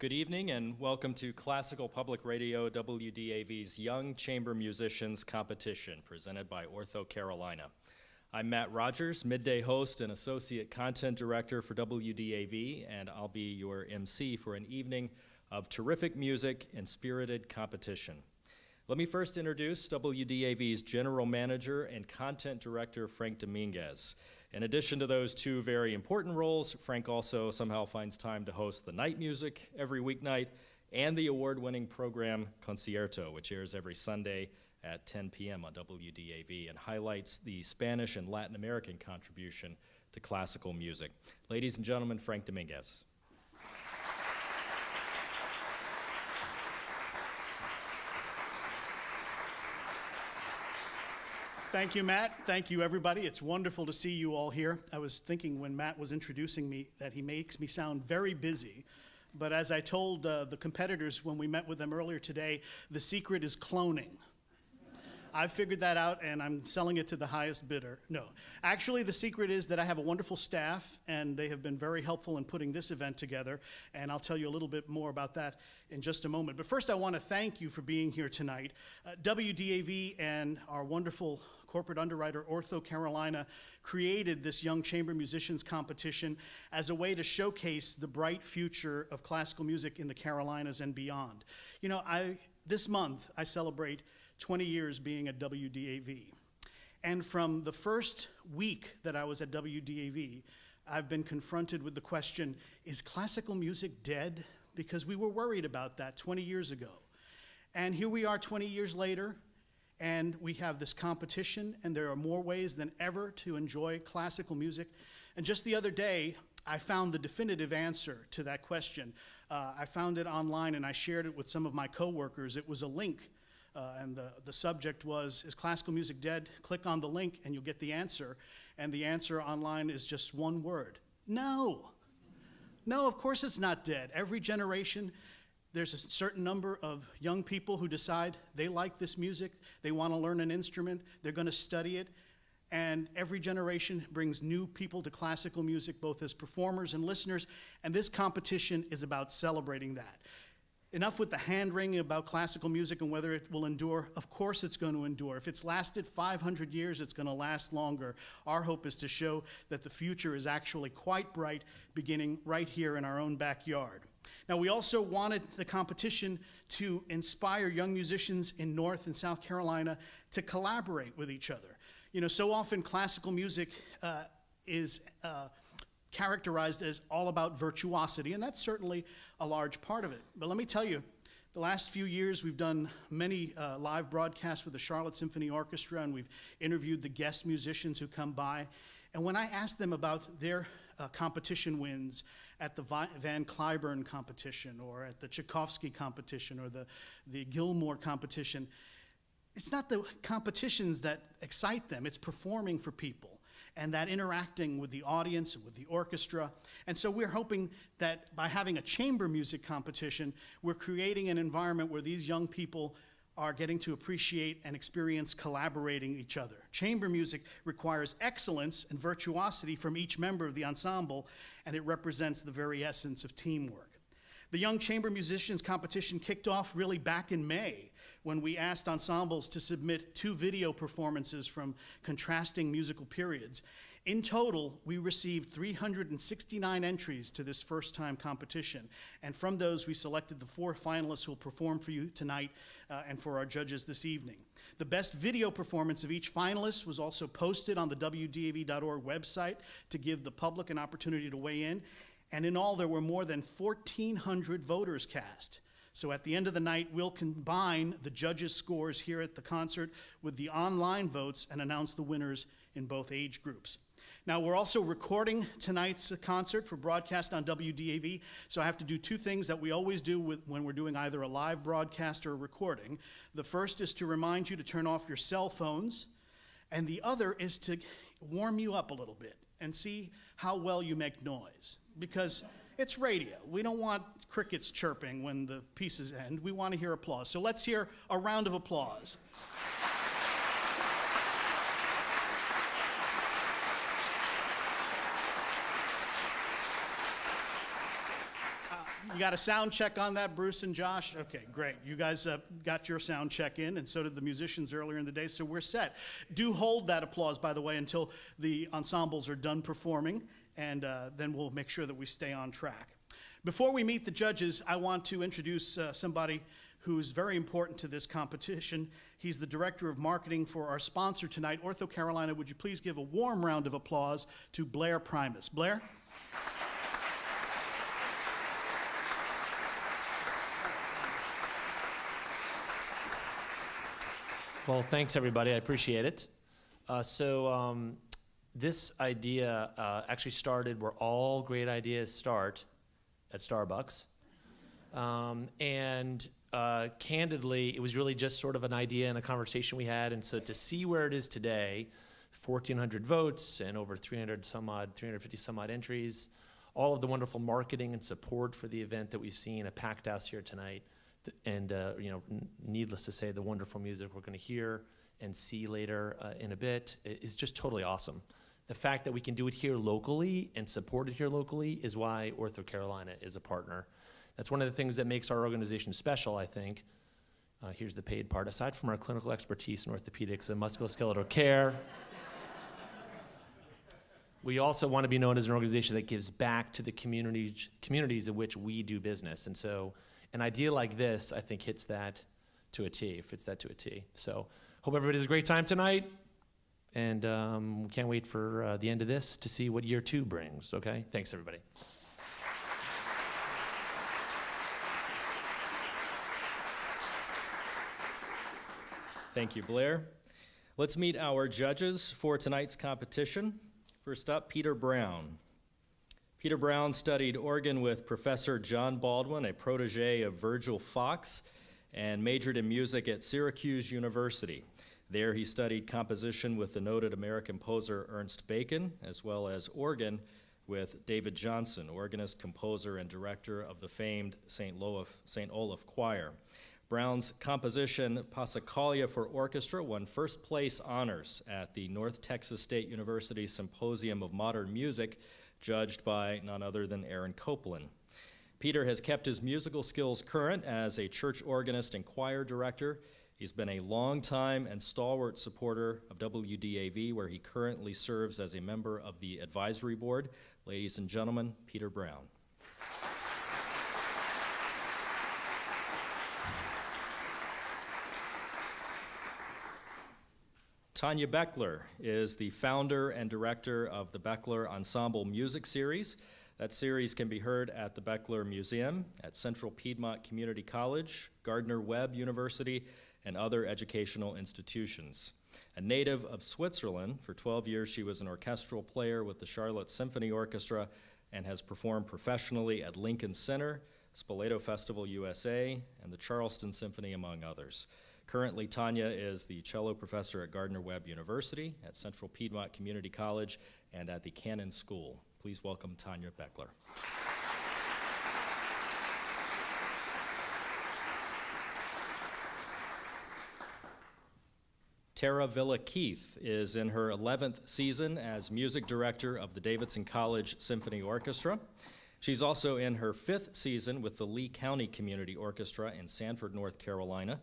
Good evening and welcome to Classical Public Radio WDAV's Young Chamber Musicians Competition presented by OrthoCarolina. I'm Matt Rogers, midday host and associate content director for WDAV, and I'll be your MC for an evening of terrific music and spirited competition. Let me first introduce WDAV's general manager and content director, Frank Dominguez. In addition to those two very important roles, Frank also somehow finds time to host the night music every weeknight and the award-winning program Concierto, which airs every Sunday at 10 p.m. on WDAV and highlights the Spanish and Latin American contribution to classical music. Ladies and gentlemen, Frank Dominguez. Thank you, Matt. Thank you, everybody. It's wonderful to see you all here. I was thinking when Matt was introducing me that he makes me sound very busy. But as I told the competitors when we met with them earlier today, the secret is cloning. I've figured that out, and I'm selling it to the highest bidder. No. Actually, the secret is that I have a wonderful staff, and they have been very helpful in putting this event together, and I'll tell you a little bit more about that in just a moment. But first, I want to thank you for being here tonight. WDAV and our wonderful corporate underwriter, OrthoCarolina, created this Young Chamber Musicians Competition as a way to showcase the bright future of classical music in the Carolinas and beyond. You know, this month, I celebrate 20 years being at WDAV. And from the first week that I was at WDAV, I've been confronted with the question, is classical music dead? Because we were worried about that 20 years ago. And here we are 20 years later, and we have this competition, and there are more ways than ever to enjoy classical music. And just the other day, I found the definitive answer to that question. I found it online, and I shared it with some of my coworkers. It was a link. And the subject was, is classical music dead? Click on the link and you'll get the answer. And the answer online is just one word. No. No, of course it's not dead. Every generation, there's a certain number of young people who decide they like this music, they want to learn an instrument, they're going to study it. And every generation brings new people to classical music, both as performers and listeners. And this competition is about celebrating that. Enough with the hand-wringing about classical music and whether it will endure. Of course it's going to endure. If it's lasted 500 years, it's going to last longer. Our hope is to show that the future is actually quite bright, beginning right here in our own backyard. Now, we also wanted the competition to inspire young musicians in North and South Carolina to collaborate with each other. You know, so often classical music is characterized as all about virtuosity, and that's certainly a large part of it. But let me tell you, the last few years we've done many live broadcasts with the Charlotte Symphony Orchestra, and we've interviewed the guest musicians who come by. And when I asked them about their competition wins at the Van Cliburn competition or at the Tchaikovsky competition or the Gilmore competition, it's not the competitions that excite them, it's performing for people and that interacting with the audience and with the orchestra. And so we're hoping that by having a chamber music competition, we're creating an environment where these young people are getting to appreciate and experience collaborating each other. Chamber music requires excellence and virtuosity from each member of the ensemble, and it represents the very essence of teamwork. The Young Chamber Musicians Competition kicked off really back in May when we asked ensembles to submit 2 video performances from contrasting musical periods. In total, we received 369 entries to this first-time competition, and from those, we selected the 4 finalists who will perform for you tonight and for our judges this evening. The best video performance of each finalist was also posted on the WDAV.org website to give the public an opportunity to weigh in, and in all, there were more than 1,400 voters cast. So at the end of the night, we'll combine the judges' scores here at the concert with the online votes and announce the winners in both age groups. Now, we're also recording tonight's concert for broadcast on WDAV, so I have to do 2 things that we always do when we're doing either a live broadcast or a recording. The first is to remind you to turn off your cell phones, and the other is to warm you up a little bit and see how well you make noise, because it's radio. We don't want crickets chirping when the pieces end. We want to hear applause. So let's hear a round of applause. You got a sound check on that, Bruce and Josh? Okay, great. You guys got your sound check in, and so did the musicians earlier in the day, so we're set. Do hold that applause, by the way, until the ensembles are done performing, and then we'll make sure that we stay on track. Before we meet the judges, I want to introduce somebody who's very important to this competition. He's the Director of Marketing for our sponsor tonight, OrthoCarolina. Would you please give a warm round of applause to Blair Primus. Blair? Well, thanks, everybody. I appreciate it. This idea actually started where all great ideas start, at Starbucks. Candidly, it was really just sort of an idea and a conversation we had. And so to see where it is today, 1,400 votes and over 350 some odd entries, all of the wonderful marketing and support for the event that we've seen, a packed house here tonight, and needless to say, the wonderful music we're going to hear and see later in a bit is just totally awesome. The fact that we can do it here locally and support it here locally is why OrthoCarolina is a partner. That's one of the things that makes our organization special, I think. Here's the paid part. Aside from our clinical expertise in orthopedics and musculoskeletal care, we also want to be known as an organization that gives back to the communities in which we do business. And so an idea like this, I think, fits that to a T. So hope everybody has a great time tonight. And we can't wait for the end of this to see what year 2 brings, okay? Thanks, everybody. Thank you, Blair. Let's meet our judges for tonight's competition. First up, Peter Brown. Peter Brown studied organ with Professor John Baldwin, a protege of Virgil Fox, and majored in music at Syracuse University. There he studied composition with the noted American composer Ernst Bacon, as well as organ with David Johnson, organist, composer, and director of the famed St. Olaf Choir. Brown's composition, Passacaglia for Orchestra, won first place honors at the North Texas State University Symposium of Modern Music, judged by none other than Aaron Copeland. Peter has kept his musical skills current as a church organist and choir director. He's been a longtime and stalwart supporter of WDAV, where he currently serves as a member of the advisory board. Ladies and gentlemen, Peter Brown. Tanya Beckler is the founder and director of the Beckler Ensemble Music Series. That series can be heard at the Beckler Museum, at Central Piedmont Community College, Gardner-Webb University, and other educational institutions. A native of Switzerland, for 12 years she was an orchestral player with the Charlotte Symphony Orchestra and has performed professionally at Lincoln Center, Spoleto Festival USA, and the Charleston Symphony, among others. Currently, Tanya is the cello professor at Gardner-Webb University, at Central Piedmont Community College, and at the Cannon School. Please welcome Tanya Beckler. Tara Villa-Keith is in her 11th season as music director of the Davidson College Symphony Orchestra. She's also in her 5th season with the Lee County Community Orchestra in Sanford, North Carolina.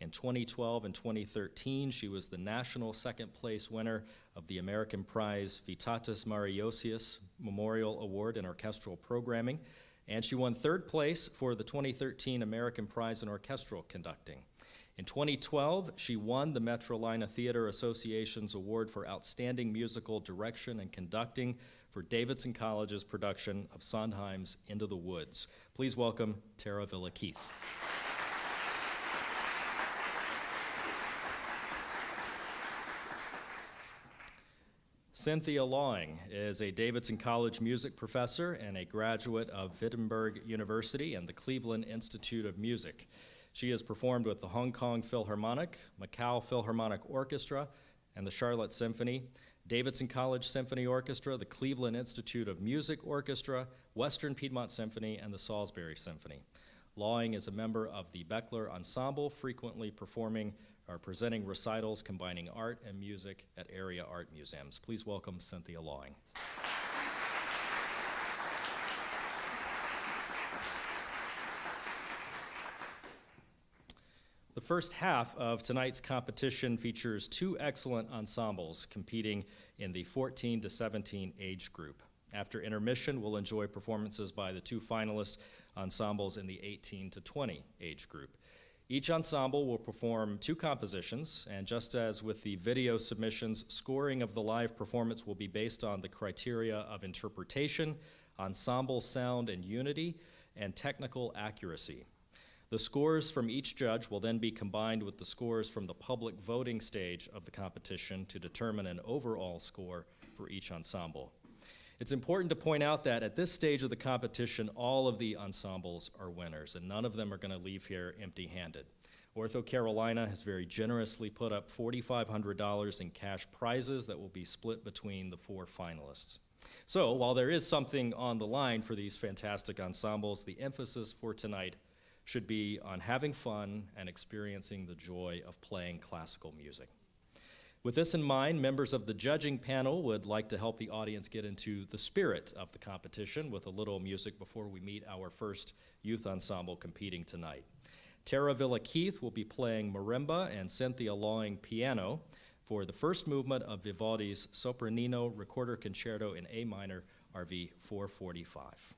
In 2012 and 2013, she was the national second-place winner of the American Prize Vitatis Mariosius Memorial Award in Orchestral Programming, and she won 3rd place for the 2013 American Prize in Orchestral Conducting. In 2012, she won the Metrolina Theater Association's Award for Outstanding Musical Direction and Conducting for Davidson College's production of Sondheim's Into the Woods. Please welcome Tara Villa-Keith. Cynthia Lawing is a Davidson College music professor and a graduate of Wittenberg University and the Cleveland Institute of Music. She has performed with the Hong Kong Philharmonic, Macau Philharmonic Orchestra, and the Charlotte Symphony, Davidson College Symphony Orchestra, the Cleveland Institute of Music Orchestra, Western Piedmont Symphony, and the Salisbury Symphony. Lawing is a member of the Beckler Ensemble, frequently performing or presenting recitals combining art and music at area art museums. Please welcome Cynthia Lawing. The first half of tonight's competition features two excellent ensembles competing in the 14 to 17 age group. After intermission, we'll enjoy performances by the two finalist ensembles in the 18 to 20 age group. Each ensemble will perform two compositions, and just as with the video submissions, scoring of the live performance will be based on the criteria of interpretation, ensemble sound and unity, and technical accuracy. The scores from each judge will then be combined with the scores from the public voting stage of the competition to determine an overall score for each ensemble. It's important to point out that at this stage of the competition, all of the ensembles are winners, and none of them are going to leave here empty-handed. OrthoCarolina has very generously put up $4,500 in cash prizes that will be split between the four finalists. So while there is something on the line for these fantastic ensembles, the emphasis for tonight should be on having fun and experiencing the joy of playing classical music. With this in mind, members of the judging panel would like to help the audience get into the spirit of the competition with a little music before we meet our first youth ensemble competing tonight. Tara Villa-Keith will be playing marimba and Cynthia Lawing piano for the first movement of Vivaldi's Sopranino Recorder Concerto in A minor, RV 445.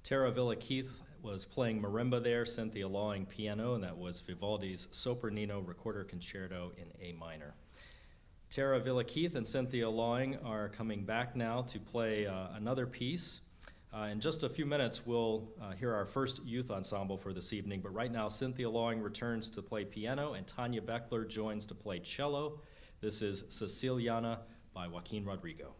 Tara Villa-Keith was playing marimba there, Cynthia Lawing piano, and that was Vivaldi's Sopranino Recorder Concerto in A minor. Tara Villa-Keith and Cynthia Lawing are coming back now to play another piece. In just a few minutes, we'll hear our first youth ensemble for this evening, but right now Cynthia Lawing returns to play piano and Tanya Beckler joins to play cello. This is Siciliana by Joaquin Rodrigo.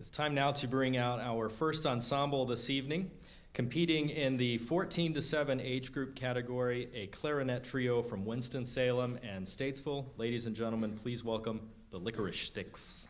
It's time now to bring out our first ensemble this evening. Competing in the 14 to 7 age group category, a clarinet trio from Winston-Salem and Statesville. Ladies and gentlemen, please welcome the Licorice Sticks.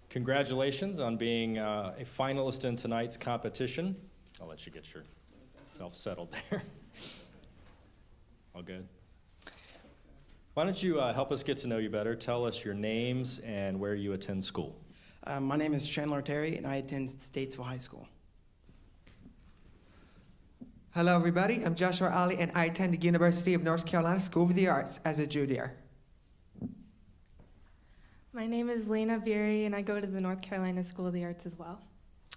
Congratulations on being a finalist in tonight's competition. I'll let you get yourself settled there. All good? Why don't you help us get to know you better? Tell us your names and where you attend school. My name is Chandler Terry, and I attend Statesville High School. Hello, everybody. I'm Joshua Ali, and I attend the University of North Carolina School of the Arts as a junior. My name is Lena Beery, and I go to the North Carolina School of the Arts as well.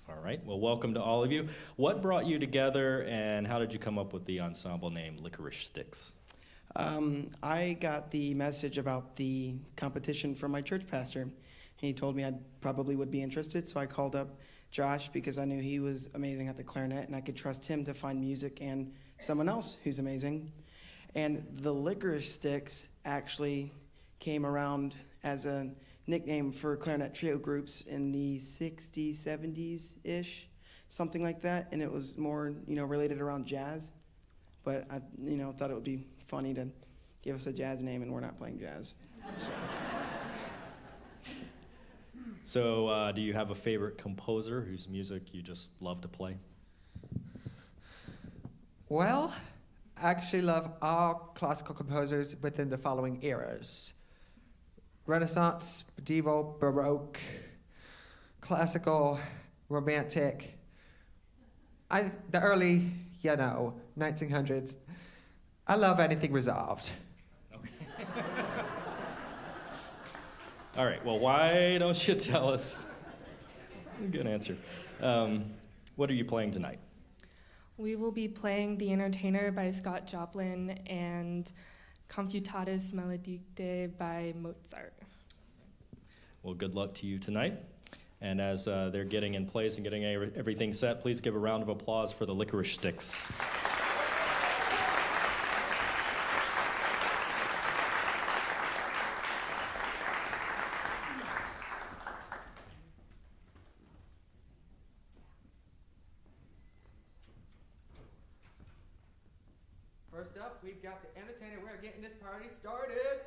All right. Well, welcome to all of you. What brought you together, and how did you come up with the ensemble name Licorice Sticks? I got the message about the competition from my church pastor. He told me I probably would be interested, so I called up Josh because I knew he was amazing at the clarinet, and I could trust him to find music and someone else who's amazing. And the Licorice Sticks actually came around as a nickname for clarinet trio groups in the 60s, 70s-ish, something like that, and it was more, related around jazz. But I, thought it would be funny to give us a jazz name, and we're not playing jazz. So, do you have a favorite composer whose music you just love to play? Well, I actually love all classical composers within the following eras: Renaissance, medieval, Baroque, classical, romantic. The early, 1900s. I love anything resolved. Okay. All right, well, why don't you tell us? Good answer. What are you playing tonight? We will be playing The Entertainer by Scott Joplin and Comitatus Maledicte by Mozart. Well, good luck to you tonight. And as they're getting in place and getting everything set, please give a round of applause for the Licorice Sticks. First up, we've got The Entertainer. We're getting this party started.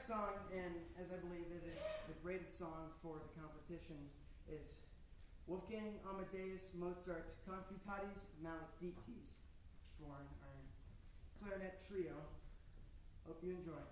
Song, and as I believe it is the graded song for the competition, is Wolfgang Amadeus Mozart's Confutatis Maledictis for our clarinet trio. Hope you enjoy.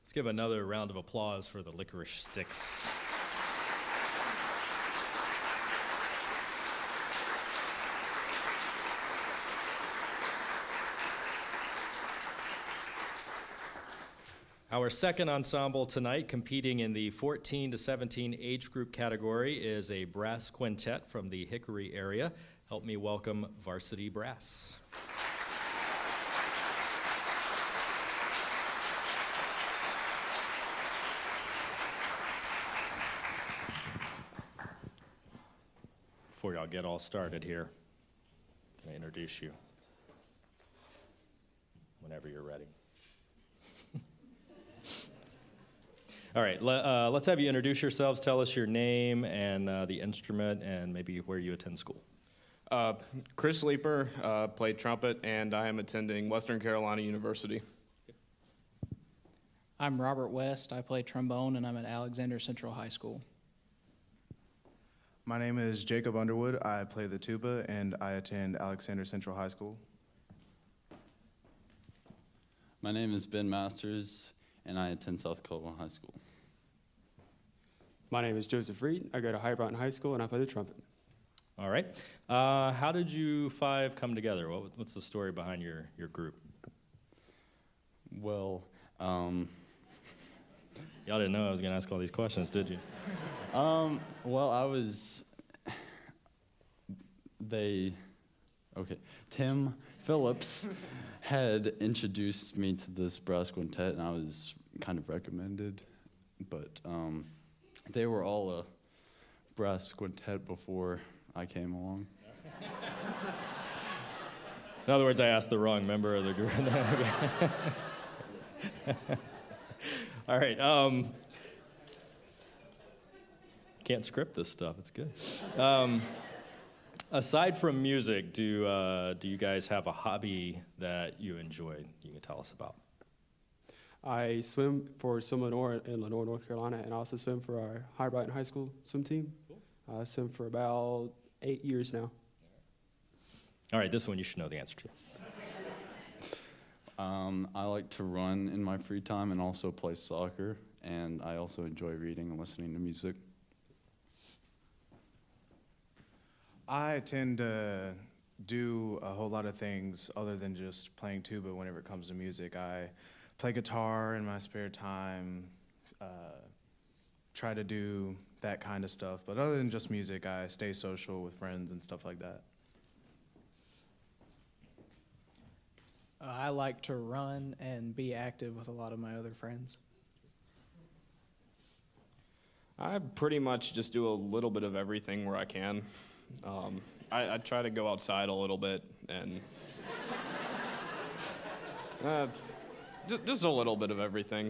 Let's give another round of applause for the Licorice Sticks. Our second ensemble tonight, competing in the 14 to 17 age group category, is a brass quintet from the Hickory area. Help me welcome Varsity Brass. Before y'all get all started here, can I introduce you whenever you're ready? All right, let's have you introduce yourselves. Tell us your name and the instrument and maybe where you attend school. Chris Leeper, played trumpet, and I am attending Western Carolina University. I'm Robert West. I play trombone, and I'm at Alexander Central High School. My name is Jacob Underwood. I play the tuba, and I attend Alexander Central High School. My name is Ben Masters, and I attend South Carolina High School. My name is Joseph Reed. I go to High Broughton High School, and I play the trumpet. All right. How did you five come together? What's the story behind your group? Well, Y'all didn't know I was going to ask all these questions, did you? Tim Phillips had introduced me to this brass quintet, and I was kind of recommended, but they were all a brass quintet before I came along. In other words, I asked the wrong member of the group. All right. Can't script this stuff. It's good. Aside from music, do you guys have a hobby that you enjoy you can tell us about? I swim for Swim Lenore in Lenore, North Carolina, and I also swim for our High Broughton High School swim team. Cool. I swim for about 8 years now. All right, this one you should know the answer to. I like to run in my free time and also play soccer, and I also enjoy reading and listening to music. I tend to do a whole lot of things other than just playing tuba whenever it comes to music. I play guitar in my spare time, try to do that kind of stuff. But other than just music, I stay social with friends and stuff like that. I like to run and be active with a lot of my other friends. I pretty much just do a little bit of everything where I can. I try to go outside a little bit and just a little bit of everything.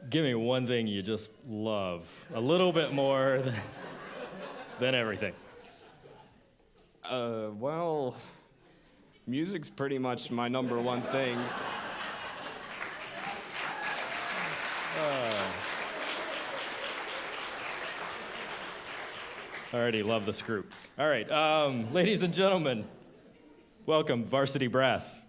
Give me one thing you just love a little bit more than everything. Well, music's pretty much my number one thing. I already love this group. All right, ladies and gentlemen, welcome Varsity Brass.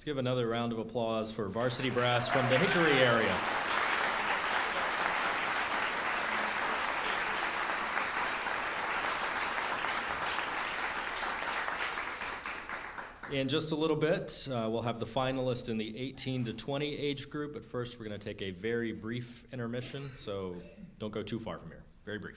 Let's give another round of applause for varsity brass from the Hickory area. In just a little bit, we'll have the finalists in the 18 to 20 age group, but first we're going to take a very brief intermission, so don't go too far from here. Very brief.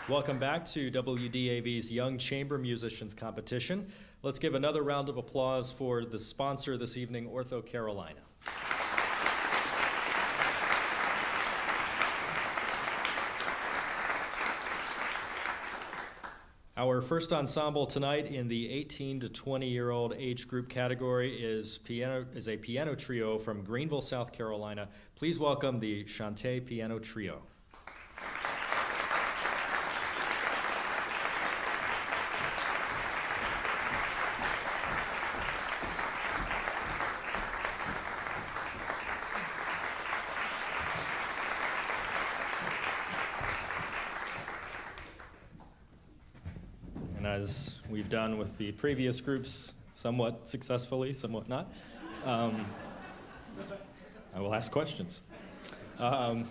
Welcome back to WDAV's Young Chamber Musicians Competition. Let's give another round of applause for the sponsor this evening, OrthoCarolina. Our first ensemble tonight in the 18 to 20-year-old age group category is a piano trio from Greenville, South Carolina. Please welcome the Chante Piano Trio. As we've done with the previous groups, somewhat successfully, somewhat not, I will ask questions. Tell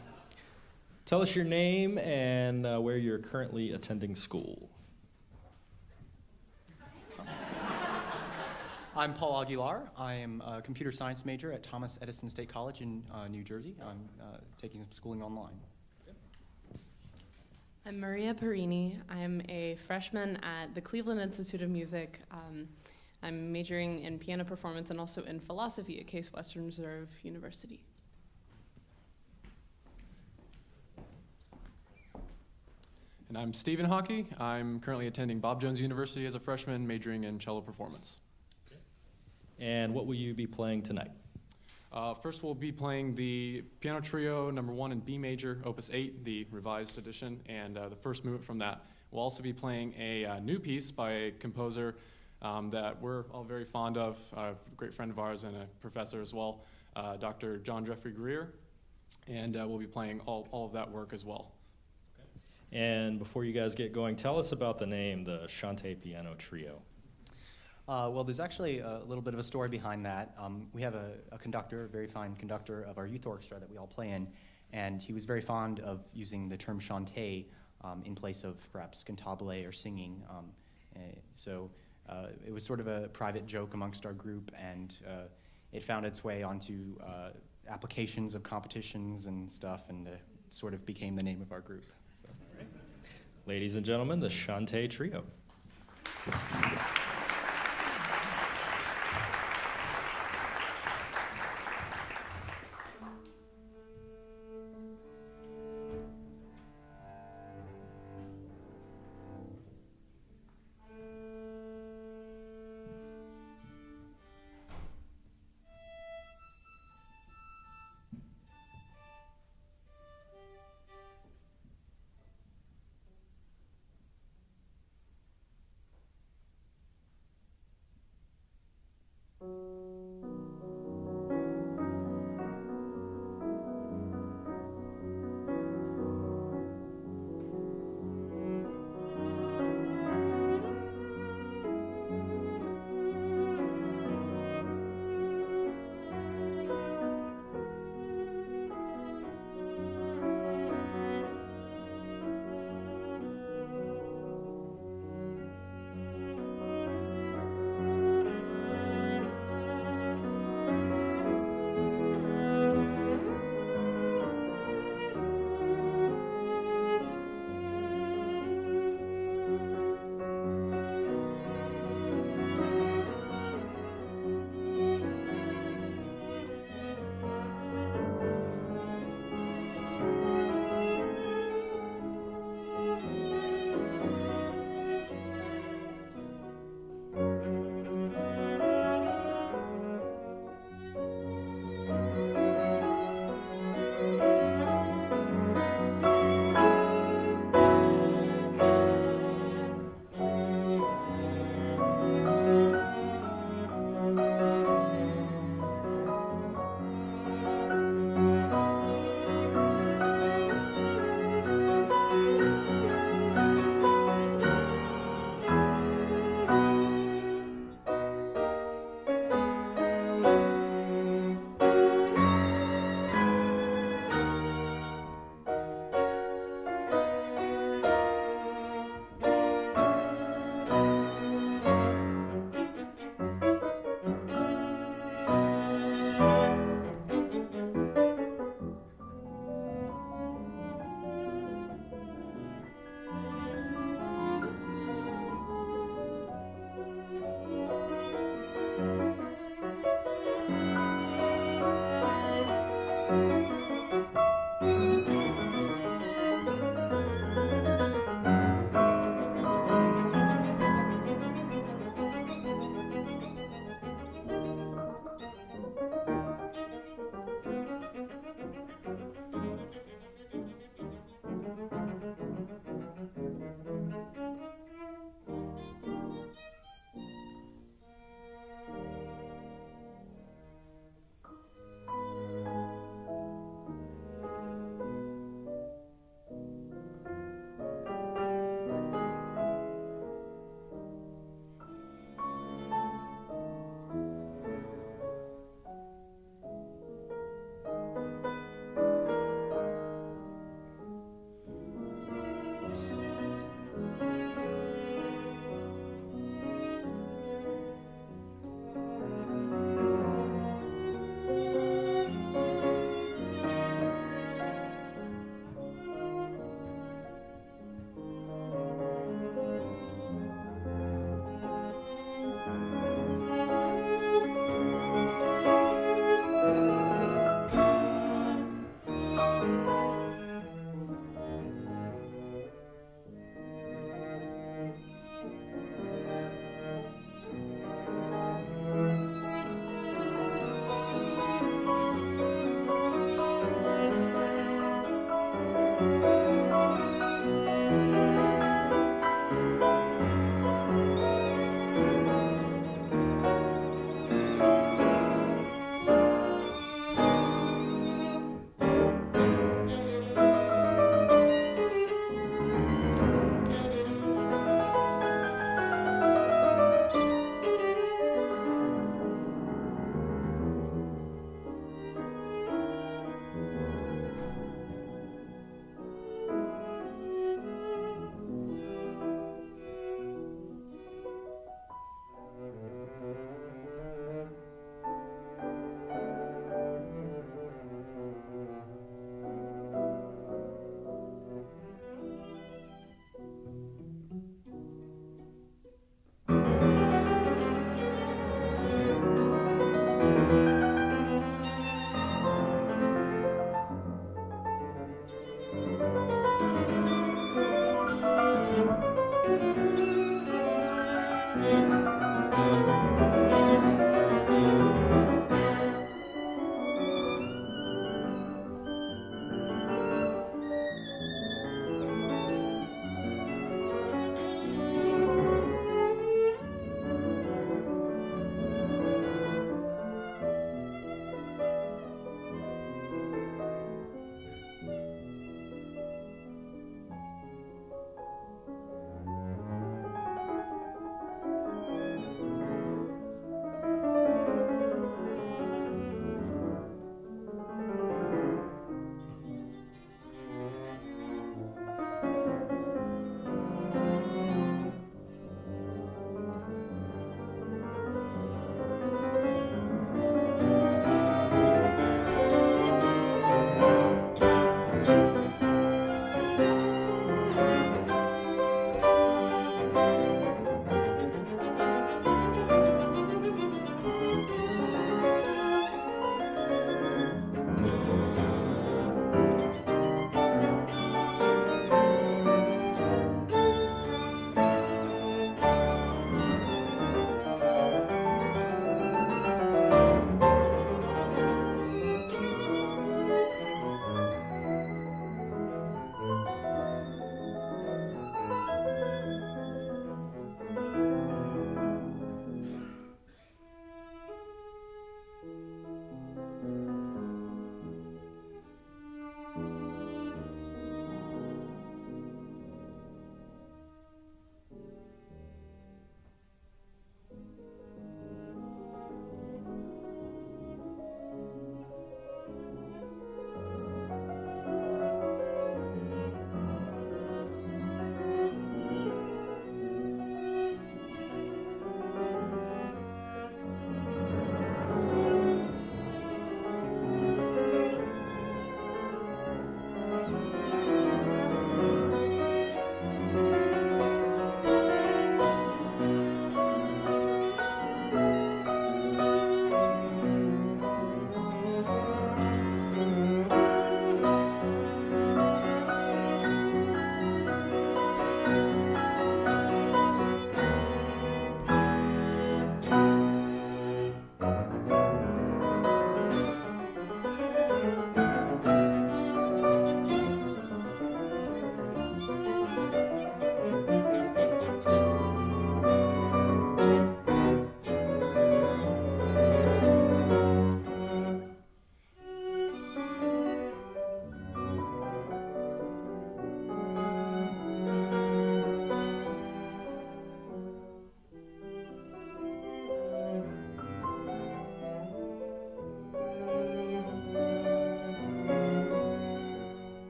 us your name and where you're currently attending school. I'm Paul Aguilar. I am a computer science major at Thomas Edison State College in New Jersey. I'm taking some schooling online. I'm Maria Perini. I'm a freshman at the Cleveland Institute of Music. I'm majoring in piano performance and also in philosophy at Case Western Reserve University. And I'm Stephen Hockey. I'm currently attending Bob Jones University as a freshman, majoring in cello performance. And what will you be playing tonight? First, we'll be playing the Piano Trio No. 1 in B major, Opus 8, the revised edition, and the first movement from that. We'll also be playing a new piece by a composer that we're all very fond of, a great friend of ours and a professor as well, Dr. John Jeffrey Greer, and we'll be playing all of that work as well. Okay. And before you guys get going, tell us about the name, the Chante Piano Trio. Well, there's actually a little bit of a story behind that. We have a conductor, a very fine conductor of our youth orchestra that we all play in, and he was very fond of using the term chanter in place of perhaps cantabile or singing. So it was sort of a private joke amongst our group, and it found its way onto applications of competitions and stuff, and sort of became the name of our group. So. All right. Ladies and gentlemen, the Chante Trio.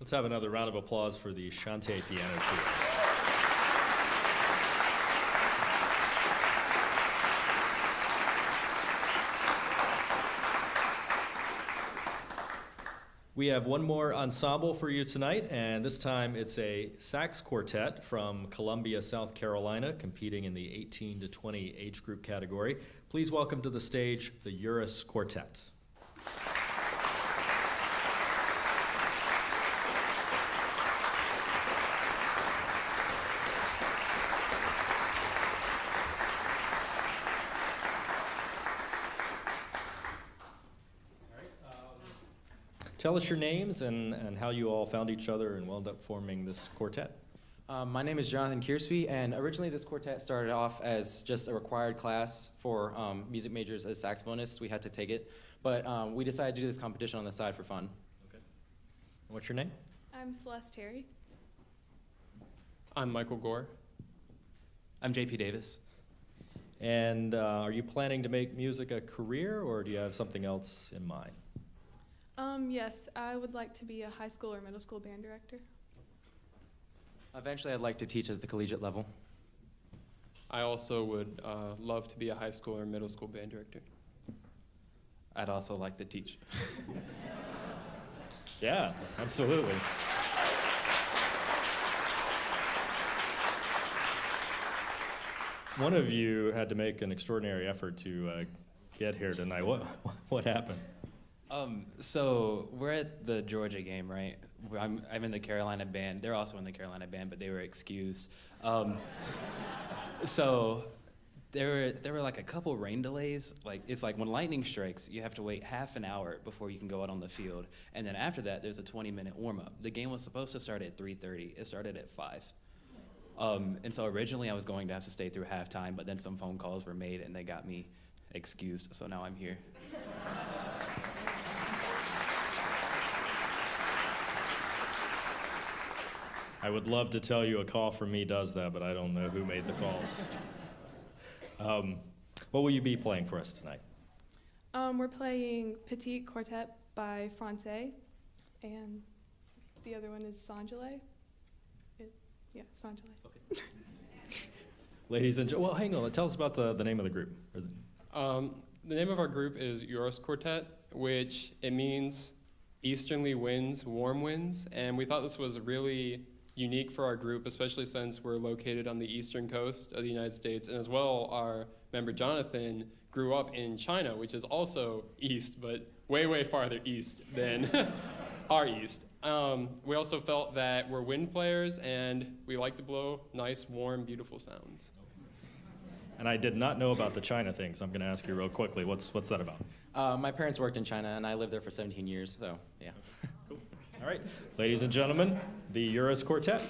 Let's have another round of applause for the Shantae Piano Trio. We have one more ensemble for you tonight, and this time it's a sax quartet from Columbia, South Carolina, competing in the 18 to 20 age group category. Please welcome to the stage the Urus Quartet. Tell us your names and how you all found each other and wound up forming this quartet. My name is Jonathan Kiersby, and originally this quartet started off as just a required class for music majors as saxophonists. We had to take it, but we decided to do this competition on the side for fun. Okay. And what's your name? I'm Celeste Terry. I'm Michael Gore. I'm JP Davis. And are you planning to make music a career, or do you have something else in mind? Yes, I would like to be a high school or middle school band director. Eventually, I'd like to teach at the collegiate level. I also would love to be a high school or middle school band director. I'd also like to teach. Yeah, absolutely. One of you had to make an extraordinary effort to get here tonight. What happened? So we're at the Georgia game, right? I'm in the Carolina band. They're also in the Carolina band, but they were excused. So there were like a couple rain delays. Like it's like when lightning strikes, you have to wait half an hour before you can go out on the field, and then after that, there's a 20-minute warm-up. The game was supposed to start at 3:30. It started at 5. And so originally I was going to have to stay through halftime, but then some phone calls were made and they got me excused. So now I'm here. I would love to tell you a call from me does that, but I don't know who made the calls. What will you be playing for us tonight? We're playing Petite Quartet by Francais, and the other one is Sangelé. Yeah, Sangelé. Okay. Ladies and gentlemen, well, hang on. Tell us about the name of the group. The name of our group is Urus Quartet, which it means easterly winds, warm winds, and we thought this was really unique for our group, especially since we're located on the eastern coast of the United States, and as well, our member Jonathan grew up in China, which is also east, but way, way farther east than our east. We also felt that we're wind players, and we like to blow nice, warm, beautiful sounds. And I did not know about the China thing, so I'm going to ask you real quickly. What's that about? My parents worked in China, and I lived there for 17 years, so yeah. Cool. All right. Ladies and gentlemen, the Urus Quartet.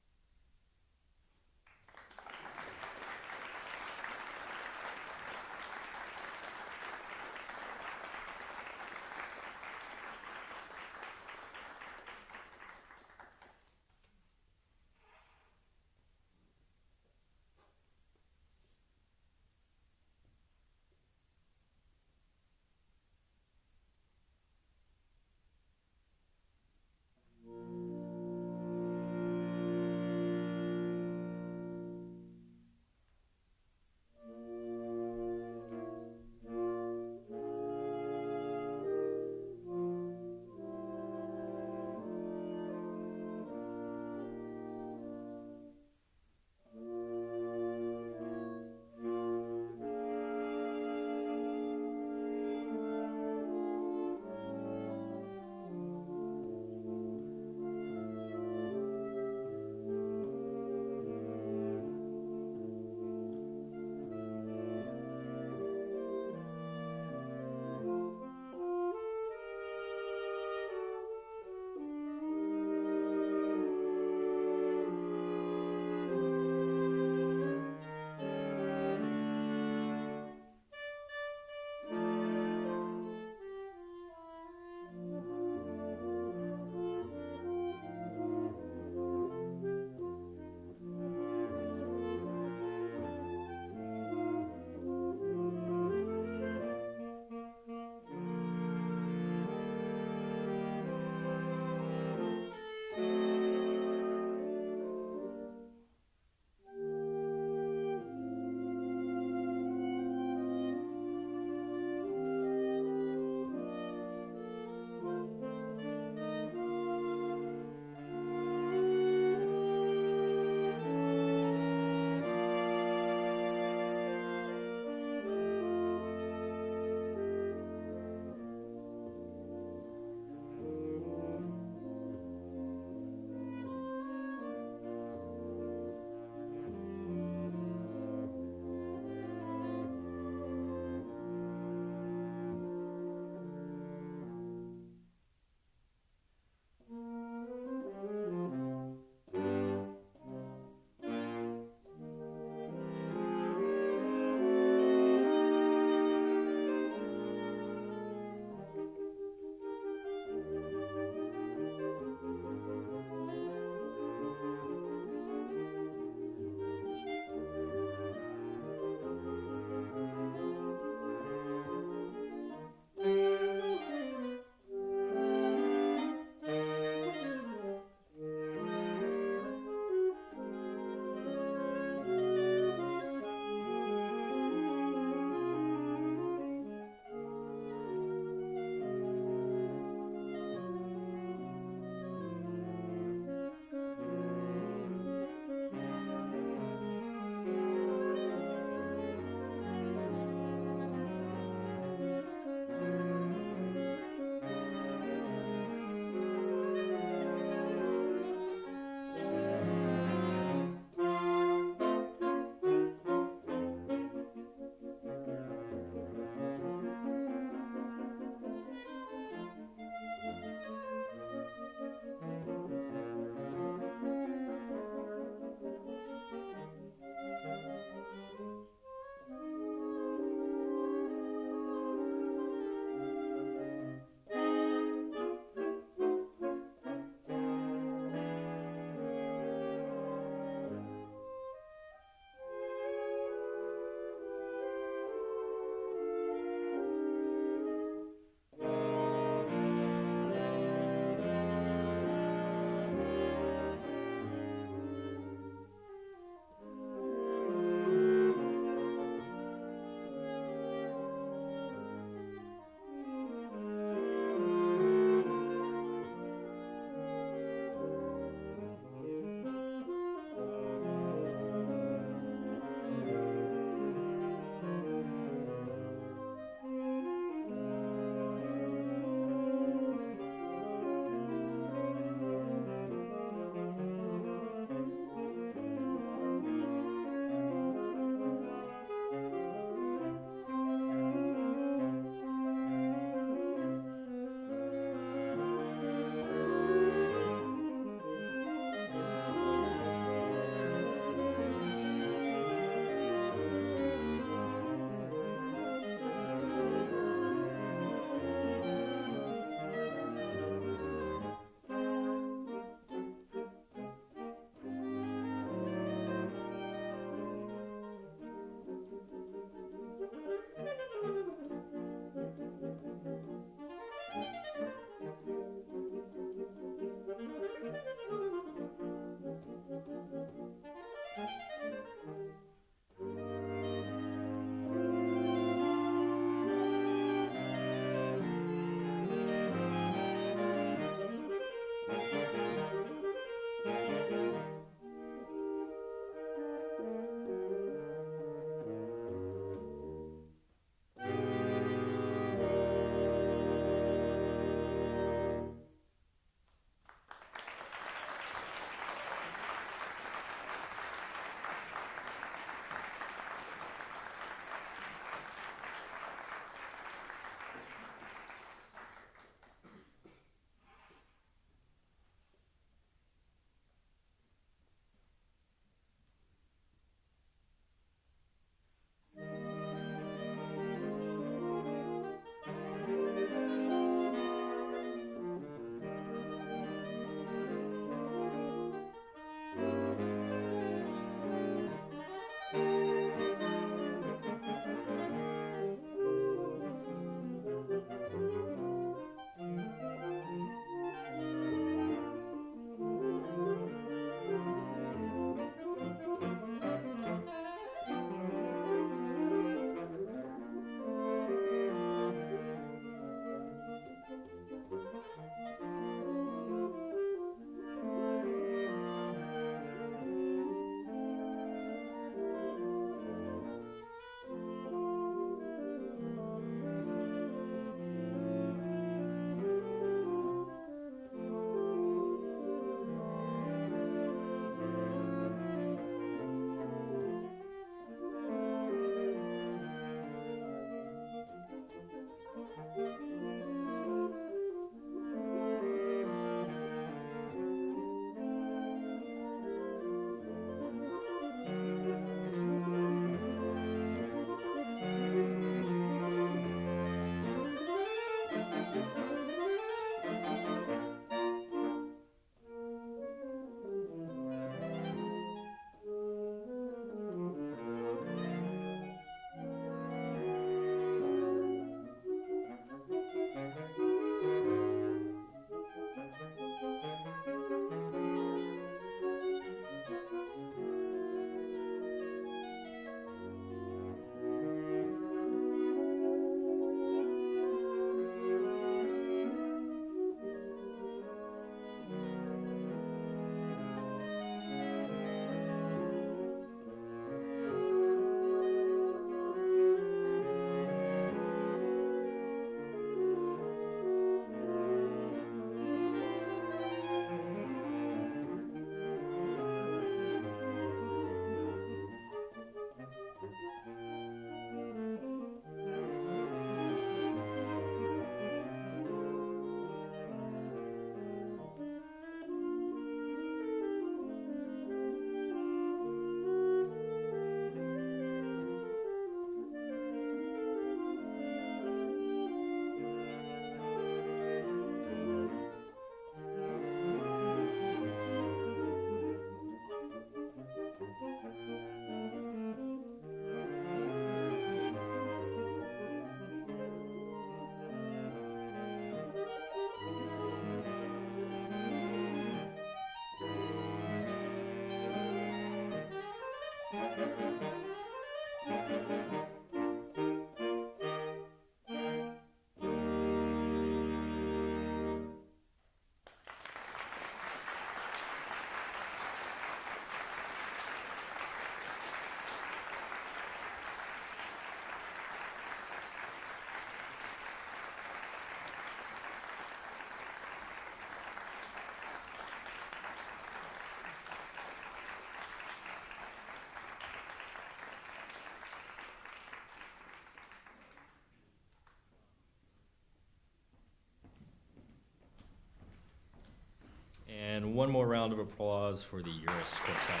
And one more round of applause for the Eurus Quartet.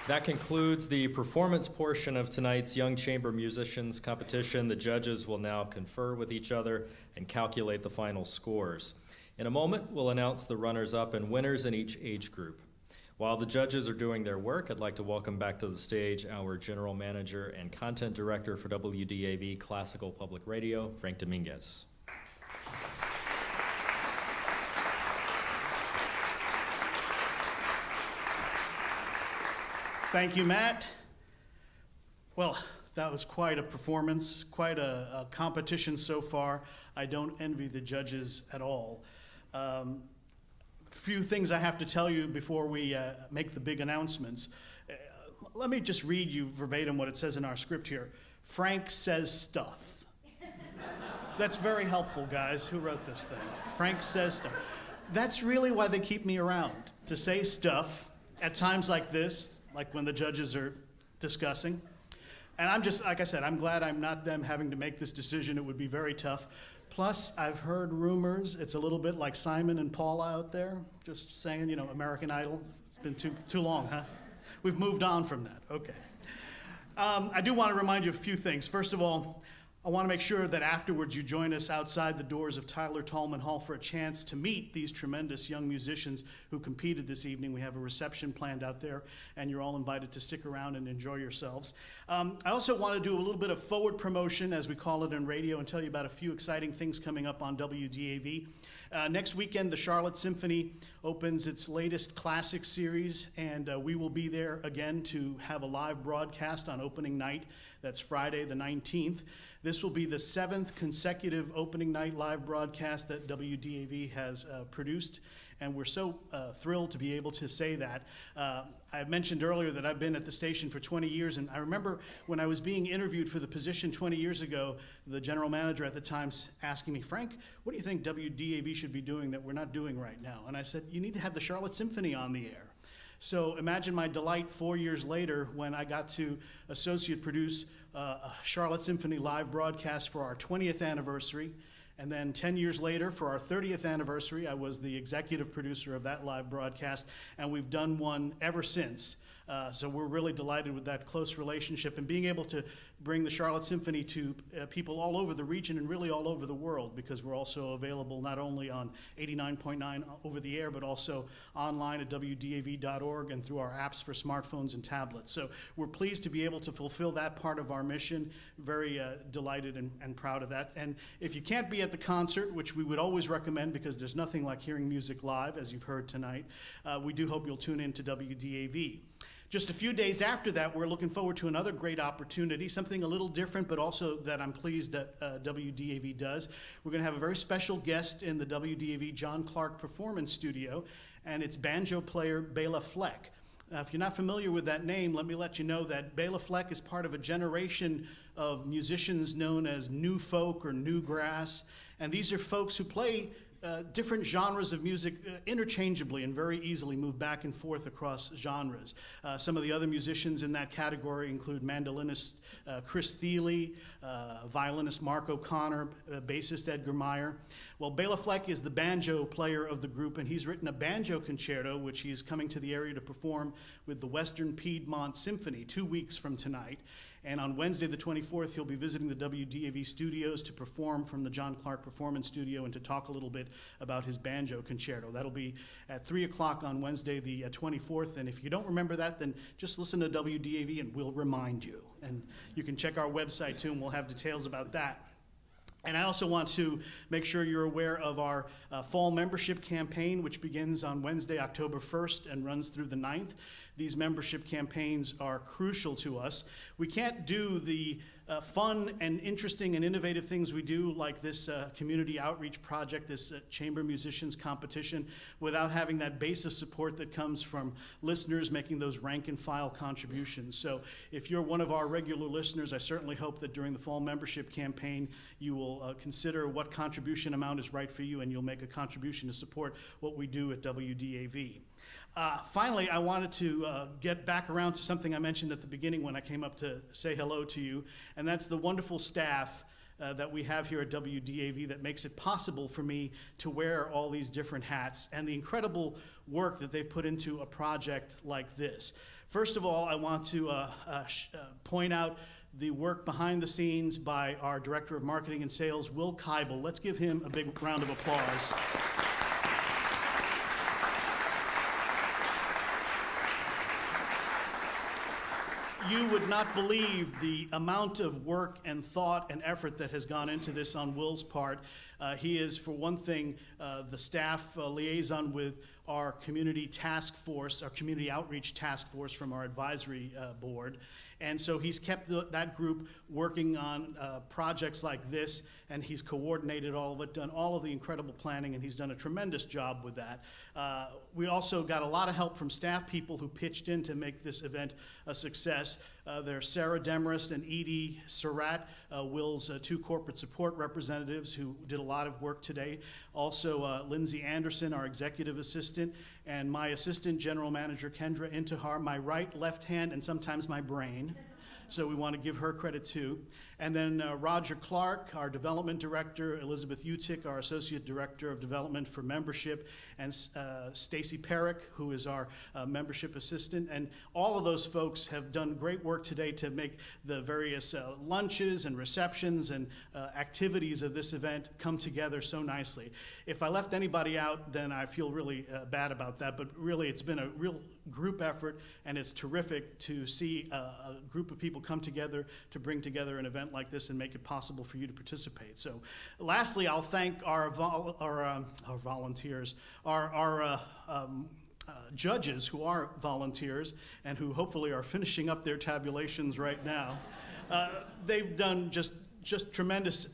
That concludes the performance portion of tonight's Young Chamber Musicians competition. The judges will now confer with each other and calculate the final scores. In a moment, we'll announce the runners-up and winners in each age group. While the judges are doing their work, I'd like to welcome back to the stage our General Manager and Content Director for WDAV Classical Public Radio, Frank Dominguez. Thank you, Matt. Well, that was quite a performance, quite a competition so far. I don't envy the judges at all. Few things I have to tell you before we make the big announcements. Let me just read you verbatim what it says in our script here. Frank says stuff. That's very helpful, guys. Who wrote this thing? Frank says stuff. That's really why they keep me around, to say stuff at times like this, like when the judges are discussing. And I'm just, like I said, I'm glad I'm not them having to make this decision. It would be very tough. Plus, I've heard rumors, it's a little bit like Simon and Paula out there, just saying, you know, American Idol. It's been too long, huh? We've moved on from that, okay. I do want to remind you of a few things. First of all, I want to make sure that afterwards you join us outside the doors of Tyler Tallman Hall for a chance to meet these tremendous young musicians who competed this evening. We have a reception planned out there, and you're all invited to stick around and enjoy yourselves. I also want to do a little bit of forward promotion, as we call it in radio, and tell you about a few exciting things coming up on WDAV. Next weekend, the Charlotte Symphony opens its latest classic series, and we will be there again to have a live broadcast on opening night. That's Friday the 19th. This will be the 7th consecutive opening night live broadcast that WDAV has produced, and we're so thrilled to be able to say that. I mentioned earlier that I've been at the station for 20 years, and I remember when I was being interviewed for the position 20 years ago, the general manager at the time asking me, Frank, what do you think WDAV should be doing that we're not doing right now? And I said, you need to have the Charlotte Symphony on the air. So imagine my delight 4 years later when I got to associate produce a Charlotte Symphony live broadcast for our 20th anniversary. And then 10 years later, for our 30th anniversary, I was the executive producer of that live broadcast, and we've done one ever since. So we're really delighted with that close relationship and being able to bring the Charlotte Symphony to people all over the region and really all over the world, because we're also available not only on 89.9 over the air, but also online at WDAV.org and through our apps for smartphones and tablets. So we're pleased to be able to fulfill that part of our mission. Very delighted and proud of that. And if you can't be at the concert, which we would always recommend because there's nothing like hearing music live, as you've heard tonight, we do hope you'll tune in to WDAV. Just a few days after that, we're looking forward to another great opportunity, something a little different, but also that I'm pleased that WDAV does. We're going to have a very special guest in the WDAV John Clark Performance Studio, and it's banjo player Bela Fleck. If you're not familiar with that name, let me let you know that Bela Fleck is part of a generation of musicians known as new folk or new grass, and these are folks who play different genres of music interchangeably and very easily move back and forth across genres. Some of the other musicians in that category include mandolinist Chris Thiele, violinist Mark O'Connor, bassist Edgar Meyer. Well, Bela Fleck is the banjo player of the group, and he's written a banjo concerto, which he's coming to the area to perform with the Western Piedmont Symphony 2 weeks from tonight. And on Wednesday, the 24th, he'll be visiting the WDAV studios to perform from the John Clark Performance Studio and to talk a little bit about his banjo concerto. That'll be at 3 o'clock on Wednesday, the 24th. And if you don't remember that, then just listen to WDAV and we'll remind you. And you can check our website, too, and we'll have details about that. And I also want to make sure you're aware of our fall membership campaign, which begins on Wednesday, October 1st and runs through the 9th. These membership campaigns are crucial to us. We can't do the fun and interesting and innovative things we do, like this community outreach project, this chamber musicians competition, without having that base of support that comes from listeners making those rank and file contributions. So if you're one of our regular listeners, I certainly hope that during the fall membership campaign you will consider what contribution amount is right for you, and you'll make a contribution to support what we do at WDAV. Finally, I wanted to get back around to something I mentioned at the beginning when I came up to say hello to you, and that's the wonderful staff that we have here at WDAV that makes it possible for me to wear all these different hats, and the incredible work that they've put into a project like this. First of all, I want to point out the work behind the scenes by our Director of Marketing and Sales, Will Keibel. Let's give him a big round of applause. You would not believe the amount of work and thought and effort that has gone into this on Will's part. He is, for one thing, the staff liaison with our community task force, our community outreach task force from our advisory board. And so he's kept that group working on projects like this, and he's coordinated all of it, done all of the incredible planning, and he's done a tremendous job with that. We also got a lot of help from staff people who pitched in to make this event a success. There's Sarah Demarest and Edie Surratt, Will's two corporate support representatives who did a lot of work today. Also, Lindsay Anderson, our executive assistant, and my assistant general manager, Kendra Intihar, my right, left hand, and sometimes my brain. So we want to give her credit too. And then Roger Clark, our development director, Elizabeth Utic, our associate director of development for membership, and Stacy Perrick, who is our membership assistant. And all of those folks have done great work today to make the various lunches and receptions and activities of this event come together so nicely. If I left anybody out, then I feel really bad about that, but really it's been a real group effort, and it's terrific to see a group of people come together to bring together an event like this and make it possible for you to participate. So lastly, I'll thank our volunteers, our judges who are volunteers and who hopefully are finishing up their tabulations right now. They've done just tremendous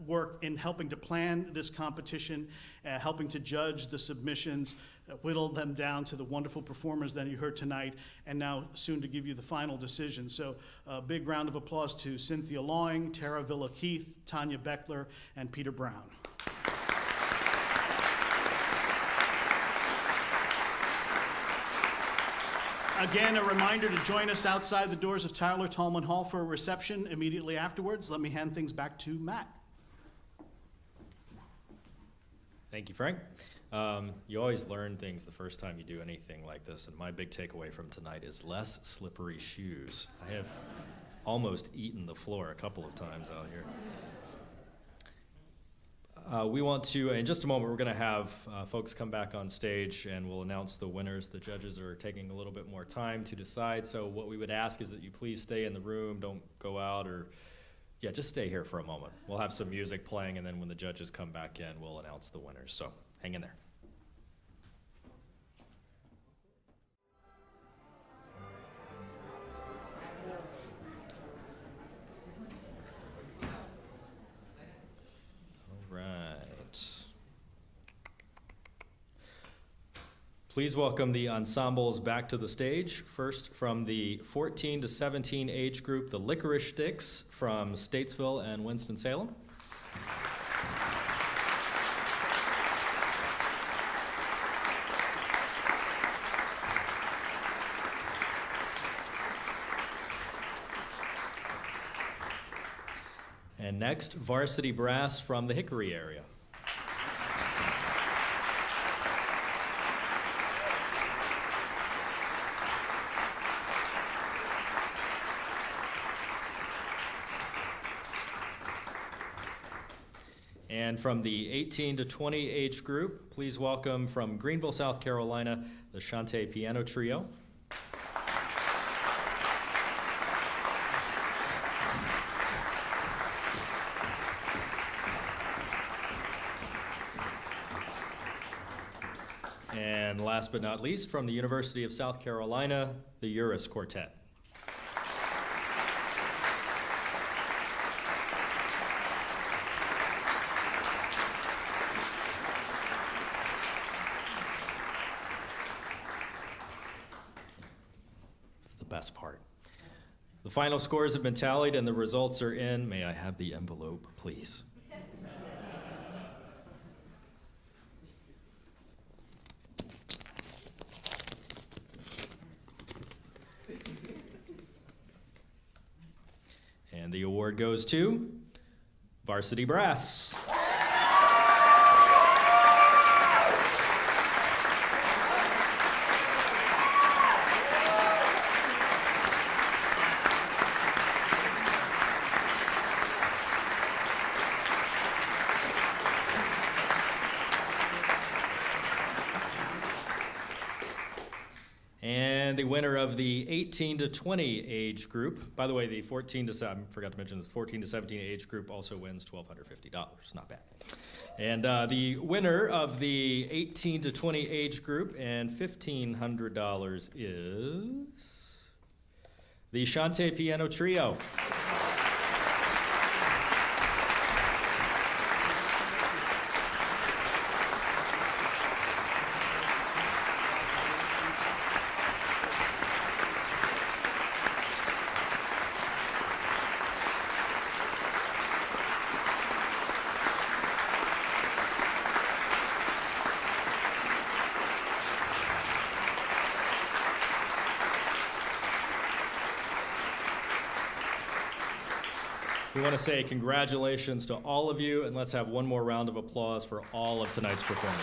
work in helping to plan this competition, helping to judge the submissions, whittle them down to the wonderful performers that you heard tonight, and now soon to give you the final decision. So a big round of applause to Cynthia Lawing, Tara Villa-Keith, Tanya Beckler, and Peter Brown. Again, a reminder to join us outside the doors of Tyler Tallman Hall for a reception immediately afterwards. Let me hand things back to Matt. Thank you, Frank. You always learn things the first time you do anything like this, and my big takeaway from tonight is less slippery shoes. I have almost eaten the floor a couple of times out here. We want to, in just a moment, we're going to have folks come back on stage and we'll announce the winners. The judges are taking a little bit more time to decide, so what we would ask is that you please stay in the room, don't go out, or just stay here for a moment. We'll have some music playing, and then when the judges come back in, we'll announce the winners, so hang in there. Please welcome the ensembles back to the stage. First, from the 14 to 17 age group, the Licorice Sticks from Statesville and Winston-Salem. And next, Varsity Brass from the Hickory area. And from the 18 to 20 age group, please welcome from Greenville, South Carolina, the Shantae Piano Trio. And last but not least, from the University of South Carolina, the Urus Quartet. It's the best part. The final scores have been tallied and the results are in. May I have the envelope, please? And the award goes to Varsity Brass. And the winner of the 18 to 20 age group, by the way, the 14 to 7, I forgot to mention this, 14 to 17 age group also wins $1,250. Not bad. And the winner of the 18 to 20 age group and $1,500 is the Shante Piano Trio. We want to say congratulations to all of you, and let's have one more round of applause for all of tonight's performers.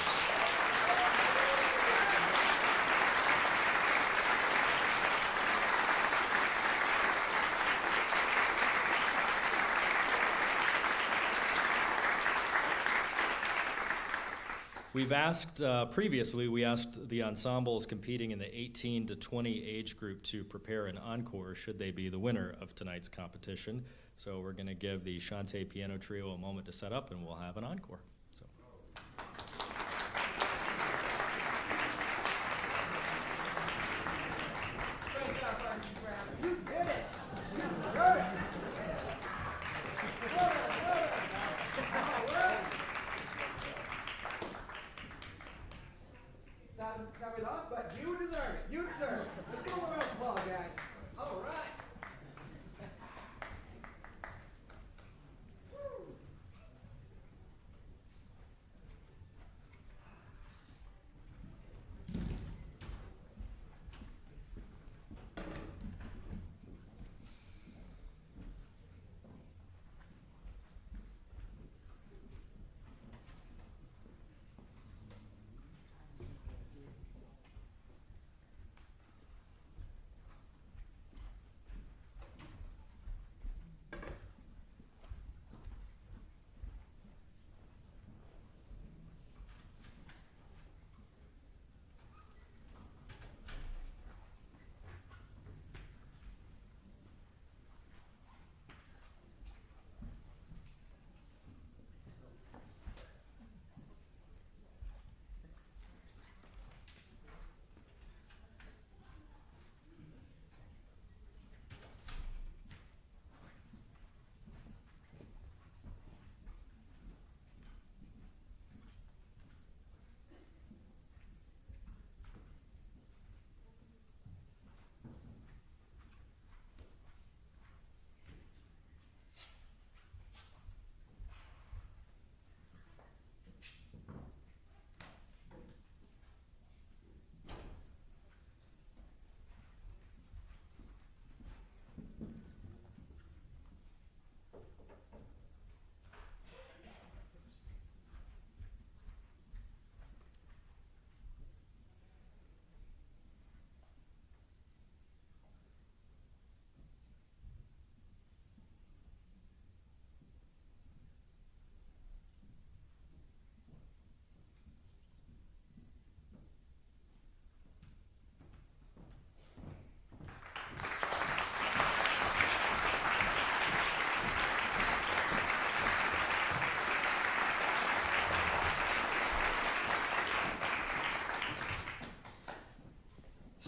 We've asked, previously, we asked the ensembles competing in the 18 to 20 age group to prepare an encore should they be the winner of tonight's competition. So we're going to give the Shante Piano Trio a moment to set up, and we'll have an encore. So. You did it! You did it! Sorry we lost, but you deserve it. You deserve it. Let's give them a round of applause, guys. All right.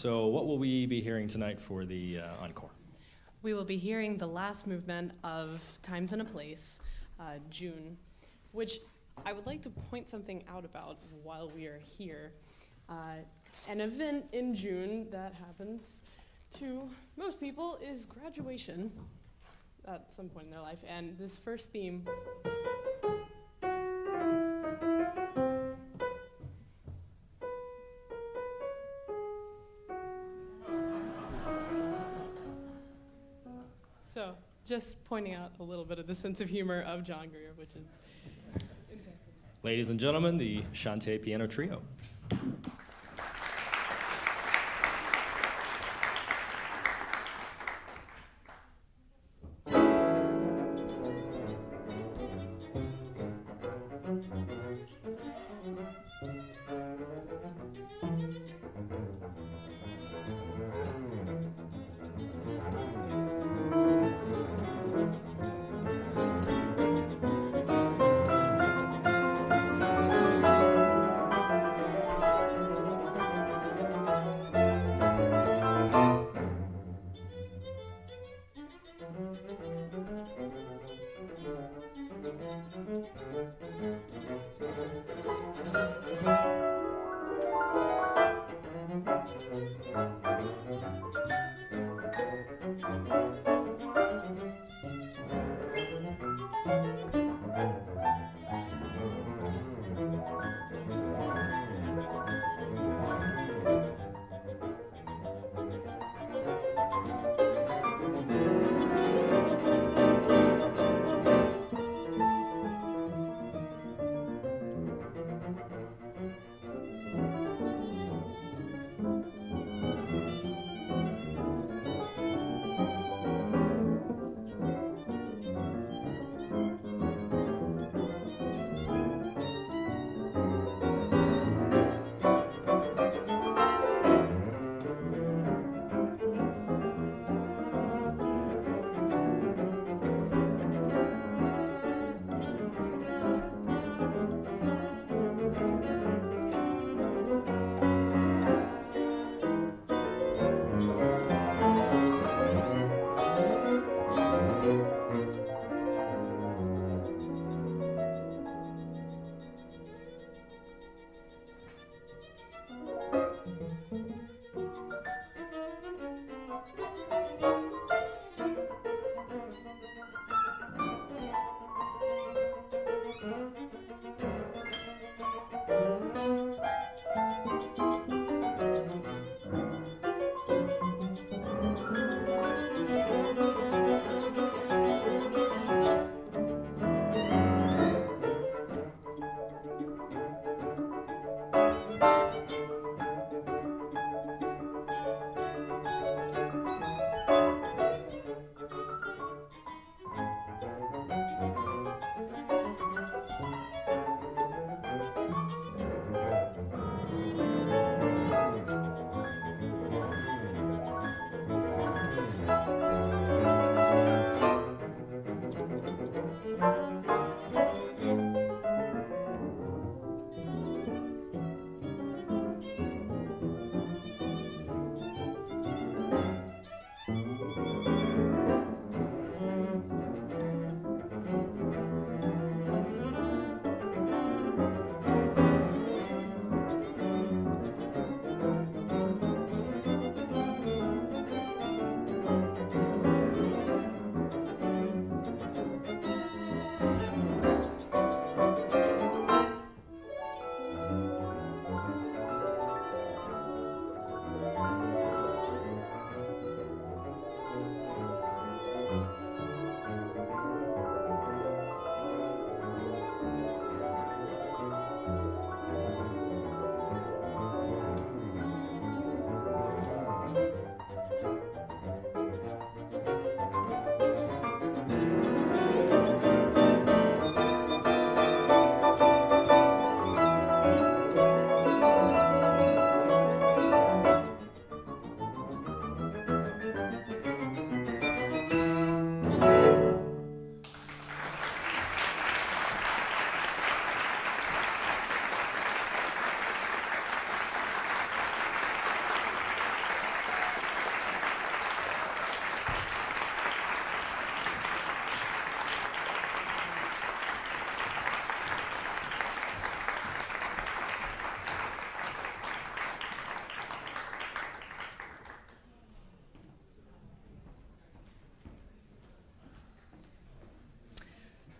So what will we be hearing tonight for the encore? We will be hearing the last movement of Times and a Place, June, which I would like to point something out about while we are here. An event in June that happens to most people is graduation at some point in their life, and this first theme so just pointing out a little bit of the sense of humor of John Greer, which is Ladies and gentlemen, the Shantae Piano Trio.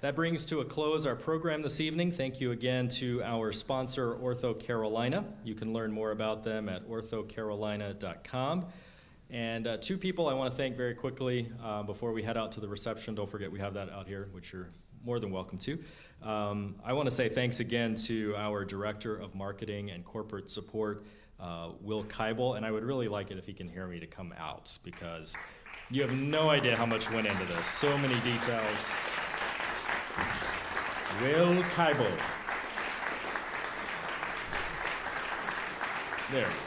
That brings to a close our program this evening. Thank you again to our sponsor, OrthoCarolina. You can learn more about them at orthocarolina.com. And two people I want to thank very quickly before we head out to the reception. Don't forget we have that out here, which you're more than welcome to. I want to say thanks again to our Director of Marketing and Corporate Support, Will Keibel, and I would really like it if he can hear me to come out, because you have no idea how much went into this. So many details. Will Keibel. There he is.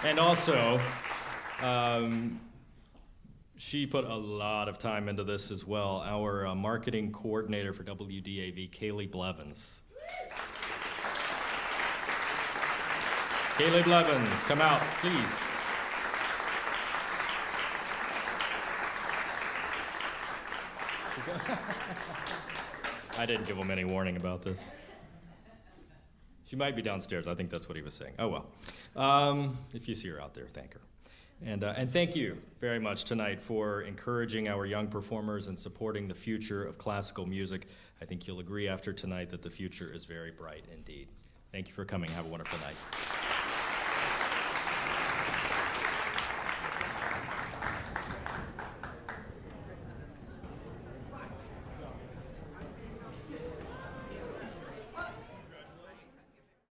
And also, she put a lot of time into this as well. Our marketing coordinator for WDAV, Kaylee Blevins. Kaylee Blevins, come out, please. I didn't give him any warning about this. She might be downstairs. I think that's what he was saying. Oh, well. If you see her out there, thank her. And thank you very much tonight for encouraging our young performers and supporting the future of classical music. I think you'll agree after tonight that the future is very bright indeed. Thank you for coming. Have a wonderful night.